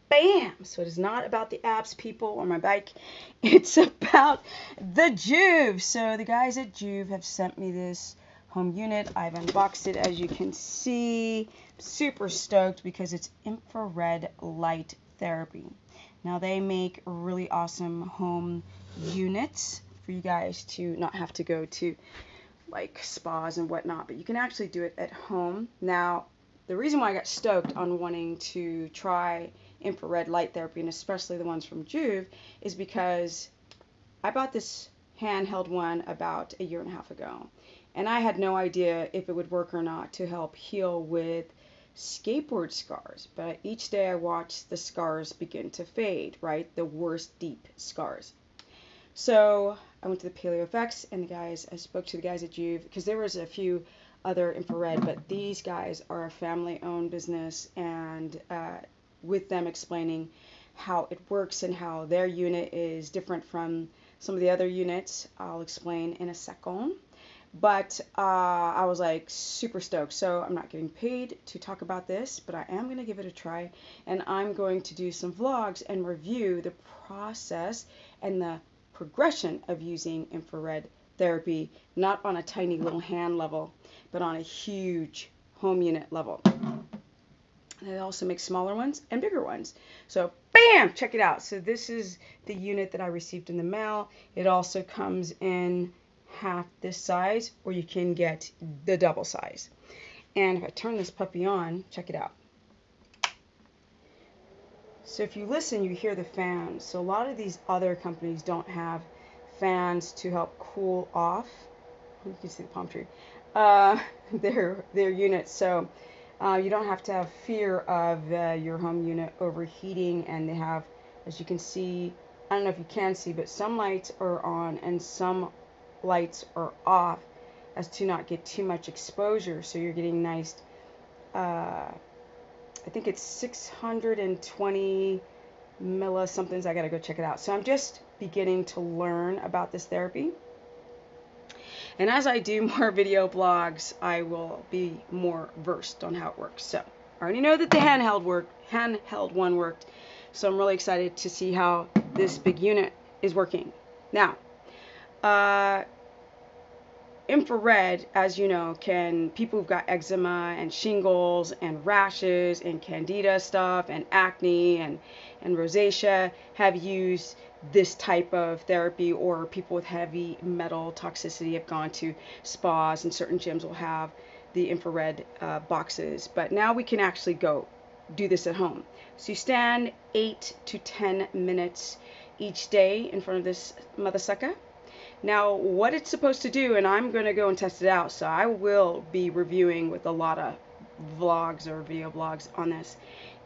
Bam! So it is not about the apps, people, or my bike. It's about the Joovv. So the guys at Joovv have sent me this home unit. I've unboxed it, as you can see. Super stoked because it's infrared light therapy. Now they make really awesome home units for you guys to not have to go to like spas and whatnot, but you can actually do it at home. Now, the reason why I got stoked on wanting to try infrared light therapy, and especially the ones from Joovv, is because I bought this handheld one about a year and a half ago, and I had no idea if it would work or not to help heal with skateboard scars. But each day I watched the scars begin to fade, right? The worst deep scars. So I went to the Paleo Effects, and I spoke to the guys at Joovv, because there was a few other infrared, but these guys are a family-owned business, and with them explaining how it works and how their unit is different from some of the other units, I'll explain in a second. But I was like super stoked. So I'm not getting paid to talk about this, but I am going to give it a try, and I'm going to do some vlogs and review the process and the progression of using infrared therapy, not on a tiny little hand level, but on a huge home unit level. They also make smaller ones and bigger ones. So bam, check it out. So this is the unit that I received in the mail. It also comes in half this size, or you can get the double size. And if I turn this puppy on, check it out. So if you listen, you hear the fans. So a lot of these other companies don't have fans to help cool off. You can see the palm tree. Their units. So you don't have to have fear of your home unit overheating. And they have, as you can see, I don't know if you can see, but some lights are on and some lights are off, as to not get too much exposure. So you're getting nice. I think it's 620 millisomethings. I gotta go check it out. So I'm just beginning to learn about this therapy. And as I do more video blogs, I will be more versed on how it works. So I already know that the handheld one worked. So I'm really excited to see how this big unit is working. Now, infrared, as you know, people who've got eczema and shingles and rashes and candida stuff and acne and rosacea have used this type of therapy, or people with heavy metal toxicity have gone to spas, and certain gyms will have the infrared boxes. But now we can actually go do this at home. So you stand 8 to 10 minutes each day in front of this mother sucker. Now, what it's supposed to do, and I'm going to go and test it out, so I will be reviewing with a lot of vlogs or video blogs on this.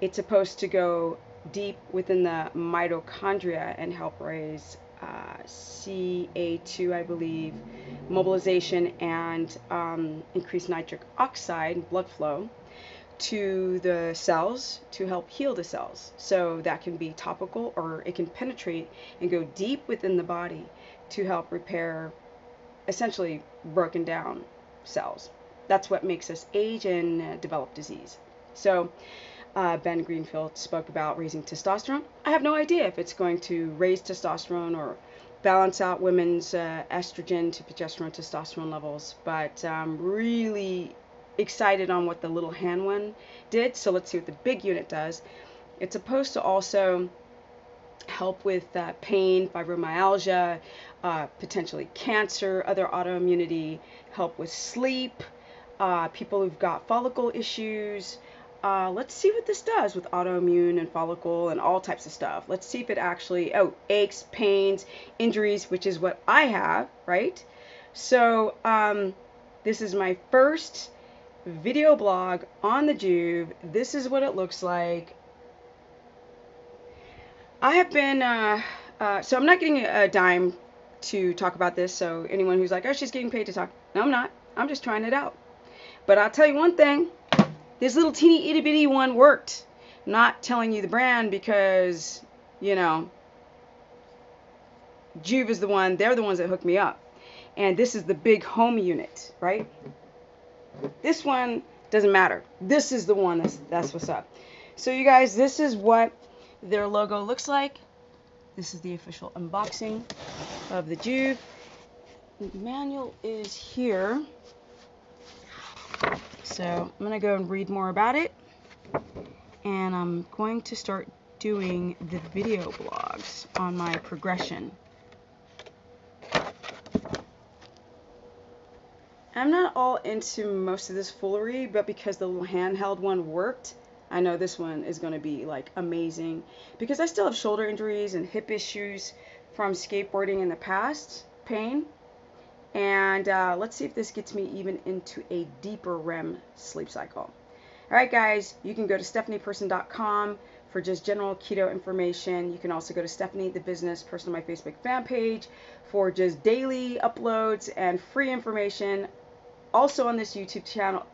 It's supposed to go deep within the mitochondria and help raise Ca2, I believe, mobilization, and increase nitric oxide blood flow to the cells to help heal the cells. So that can be topical, or it can penetrate and go deep within the body to help repair essentially broken down cells. That's what makes us age and develop disease. So Ben Greenfield spoke about raising testosterone. I have no idea if it's going to raise testosterone or balance out women's estrogen to progesterone testosterone levels, but I'm really excited on what the little hand one did. So let's see what the big unit does. It's supposed to also help with pain, fibromyalgia, potentially cancer, other autoimmunity, help with sleep, people who've got follicle issues. Let's see what this does with autoimmune and follicle and all types of stuff. Let's see if it actually, aches, pains, injuries, which is what I have, right? So this is my first video blog on the Joovv. This is what it looks like. I have been, so I'm not getting a dime to talk about this, so anyone who's like, oh, she's getting paid to talk. No, I'm not. I'm just trying it out. But I'll tell you one thing. This little teeny itty bitty one worked. I'm not telling you the brand because, you know, Joovv is the one, they're the ones that hooked me up. And this is the big home unit, right? This one doesn't matter. This is the one that's what's up. So you guys, this is what their logo looks like. This is the official unboxing of the Joovv. The manual is here. So I'm going to go and read more about it. And I'm going to start doing the video blogs on my progression. I'm not all into most of this foolery, but because the little handheld one worked, I know this one is going to be like amazing, because I still have shoulder injuries and hip issues from skateboarding in the past, pain. And let's see if this gets me even into a deeper REM sleep cycle. Alright guys, you can go to stephanieperson.com for just general keto information. You can also go to Stephanie the Business Person on my Facebook fan page for just daily uploads and free information. Also on this YouTube channel,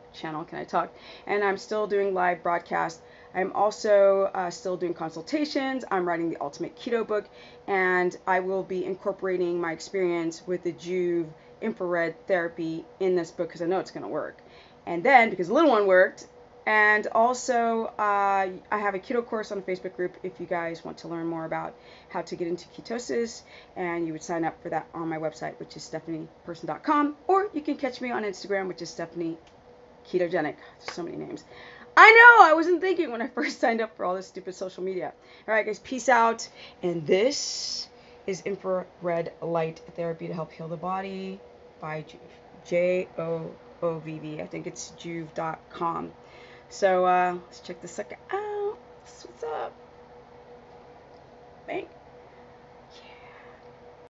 can I talk? And I'm still doing live broadcasts. I'm also still doing consultations. I'm writing the Ultimate Keto book, and I will be incorporating my experience with the Joovv infrared therapy in this book because I know it's going to work. And then, because the little one worked, and also I have a keto course on the Facebook group if you guys want to learn more about how to get into ketosis, and you would sign up for that on my website, which is stephanieperson.com, or you can catch me on Instagram, which is Stephanie Ketogenic. There's so many names. I know, I wasn't thinking when I first signed up for all this stupid social media. Alright guys, peace out. And this is infrared light therapy to help heal the body by Joovv. Joovv. I think it's joovv.com. So let's check this sucker out. What's up?